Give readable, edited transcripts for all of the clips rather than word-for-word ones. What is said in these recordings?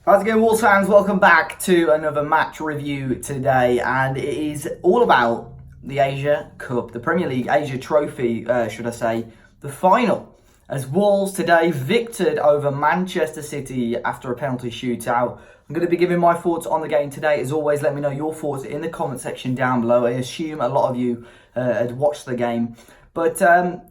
How's it going, Wolves fans? Welcome back to another match review today, and it is all about the Asia Cup, the Premier League Asia Trophy, should I say, the final. As Wolves today victored over Manchester City after a penalty shootout. I'm going to be giving my thoughts on the game today. As always, let me know your thoughts in the comment section down below. I assume a lot of you had watched the game. But, and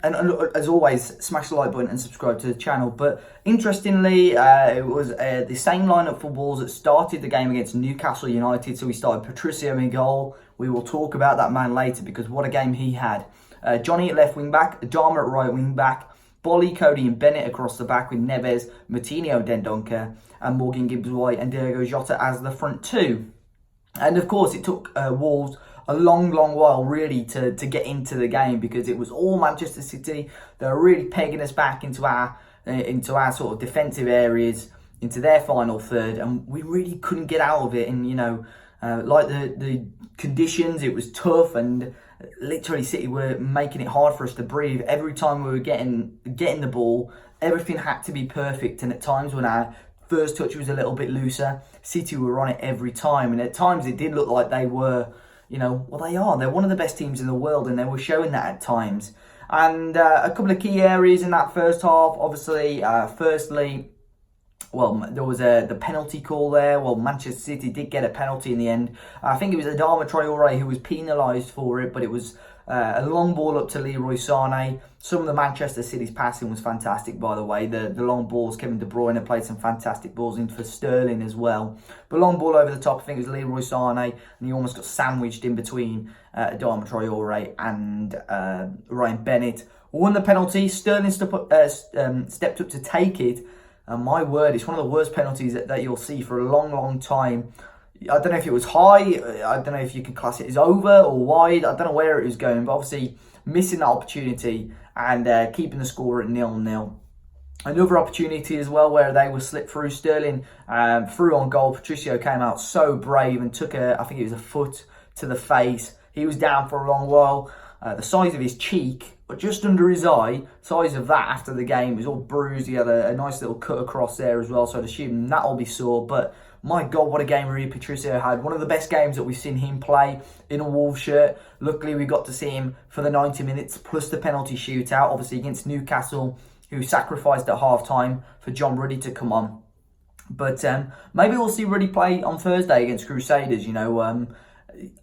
as always, smash the like button and subscribe to the channel. But interestingly, it was the same lineup for Wolves that started the game against Newcastle United. So we started Patricio in goal. We will talk about that man later because what a game he had. Johnny at left wing back, Adama at right wing back, Bolly, Cody and Bennett across the back with Neves, Moutinho, Dendoncker, and Morgan Gibbs-White and Diogo Jota as the front two. And of course, it took Wolves a long while really to get into the game because it was all Manchester City. They were really pegging us back into our sort of defensive areas, into their final third, and we really couldn't get out of it. And like the conditions, it was tough, and literally City were making it hard for us to breathe. Every time we were getting the ball, everything had to be perfect, and at times when our first touch was a little bit looser, City were on it every time, and at times it did look like they were, they are. They're one of the best teams in the world, and they were showing that at times. And a couple of key areas in that first half, obviously, firstly, there was the penalty call there. Well, Manchester City did get a penalty in the end. I think it was Adama Traore who was penalised for it, but it was a long ball up to Leroy Sané. Some of the Manchester City's passing was fantastic, by the way. The long balls, Kevin De Bruyne played some fantastic balls in for Sterling as well. But long ball over the top, I think it was Leroy Sané, and he almost got sandwiched in between Adama Traore and Ryan Bennett. Won the penalty. Sterling stepped up to take it. And my word, it's one of the worst penalties that you'll see for a long time. I don't know if it was high. I don't know if you can class it as over or wide. I don't know where it was going, but obviously missing that opportunity and keeping the score at 0-0. Another opportunity as well where they were slipped through. Sterling through on goal. Patricio came out so brave and took I think it was a foot to the face. He was down for a long while. The size of his cheek, but just under his eye, size of that after the game, was all bruised. He had a nice little cut across there as well, so I'd assume that'll be sore. But my God, what a game Rui Patricio had. One of the best games that we've seen him play in a Wolves shirt. Luckily, we got to see him for the 90 minutes, plus the penalty shootout, obviously against Newcastle, who sacrificed at half-time for John Ruddy to come on. But maybe we'll see Ruddy play on Thursday against Crusaders,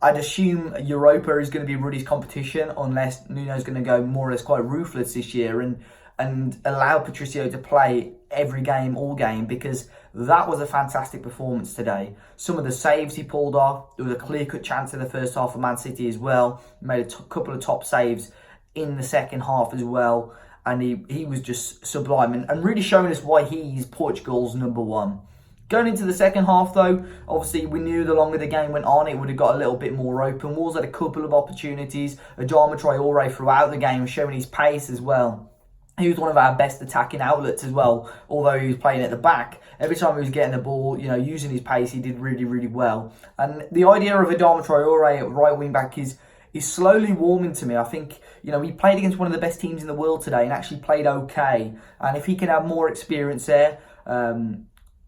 I'd assume Europa is going to be Ruddy's competition unless Nuno's going to go more or less quite ruthless this year and allow Patricio to play every game, all game, because that was a fantastic performance today. Some of the saves he pulled off, there was a clear-cut chance in the first half of Man City as well. He made a couple of top saves in the second half as well, and he was just sublime and really showing us why he's Portugal's number one. Going into the second half, though, obviously we knew the longer the game went on, it would have got a little bit more open. Wolves had a couple of opportunities. Adama Traore throughout the game showing his pace as well. He was one of our best attacking outlets as well, although he was playing at the back. Every time he was getting the ball, using his pace, he did really well. And the idea of Adama Traore at right wing back is slowly warming to me. I think, he played against one of the best teams in the world today and actually played okay. And if he can have more experience there,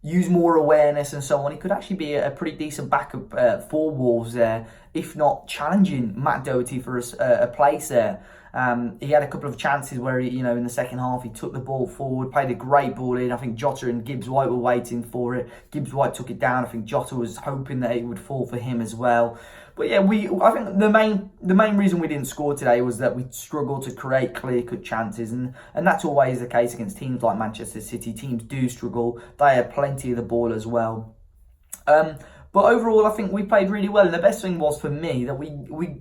use more awareness and so on, he could actually be a pretty decent backup for Wolves there, if not challenging Matt Doherty for a place there. He had a couple of chances where, in the second half, he took the ball forward, played a great ball in. I think Jota and Gibbs-White were waiting for it. Gibbs-White took it down. I think Jota was hoping that it would fall for him as well. But yeah, I think the main reason we didn't score today was that we struggled to create clear-cut chances, and that's always the case against teams like Manchester City. Teams do struggle. They have plenty of the ball as well. But overall, I think we played really well, and the best thing was for me that we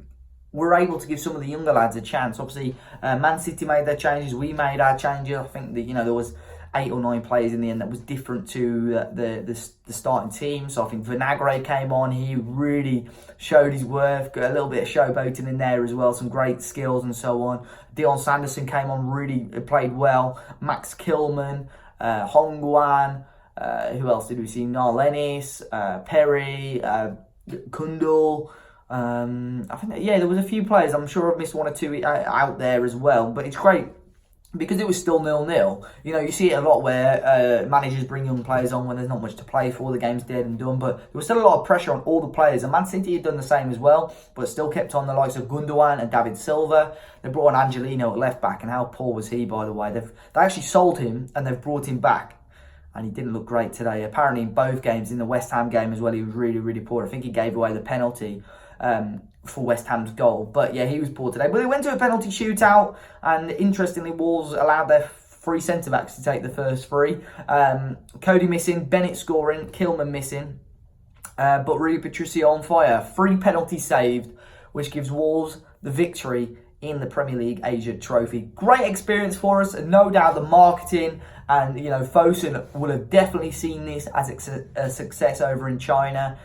were able to give some of the younger lads a chance. Obviously, Man City made their changes. We made our changes. I think that there was 8 or 9 players in the end that was different to the starting team. So I think Vinagre came on. He really showed his worth. Got a little bit of showboating in there as well. Some great skills and so on. Dion Sanderson came on, really played well. Max Kilman, Hongguan. Who else did we see? Niall Ennis, Perry, Kundal. I think, there was a few players. I'm sure I've missed 1 or 2 out there as well. But it's great because it was still 0-0, you know, you see it a lot where managers bring young players on when there's not much to play for, the game's dead and done, but there was still a lot of pressure on all the players, and Man City had done the same as well, but still kept on the likes of Gundogan and David Silva. They brought on Angelino at left back, and how poor was he, by the way? They actually sold him, and they've brought him back, and he didn't look great today. Apparently in both games, in the West Ham game as well, he was really, really poor. I think he gave away the penalty for West Ham's goal. But yeah, he was poor today. But they went to a penalty shootout, and interestingly, Wolves allowed their three centre-backs to take the first three. Cody missing, Bennett scoring, Kilman missing, but Rui Patricio on fire. 3 penalties saved, which gives Wolves the victory in the Premier League Asia Trophy. Great experience for us, and no doubt the marketing and, you know, Fosun will have definitely seen this as a success over in China.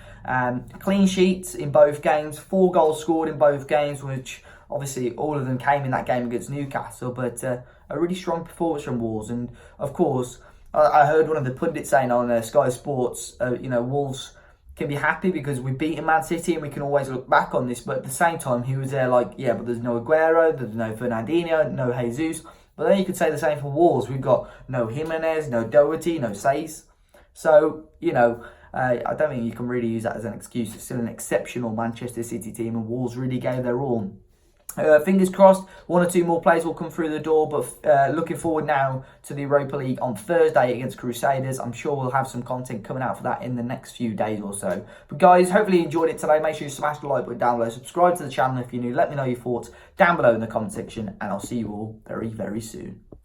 Clean sheets in both games, 4 goals scored in both games, which obviously all of them came in that game against Newcastle, but a really strong performance from Wolves. And of course, I heard one of the pundits saying on Sky Sports, you know, Wolves can be happy because we've beaten Man City and we can always look back on this, but at the same time he was there like, yeah, but there's no Aguero, there's no Fernandinho, no Jesus. But then you could say the same for Wolves. We've got no Jimenez, no Doherty, no Saïs. So, you know, I don't think you can really use that as an excuse. It's still an exceptional Manchester City team, and Wolves really gave their all. Fingers crossed, 1 or 2 more players will come through the door, but looking forward now to the Europa League on Thursday against Crusaders. I'm sure we'll have some content coming out for that in the next few days or so. But guys, hopefully you enjoyed it today. Make sure you smash the like button down below, subscribe to the channel if you're new, let me know your thoughts down below in the comment section, and I'll see you all very, very soon.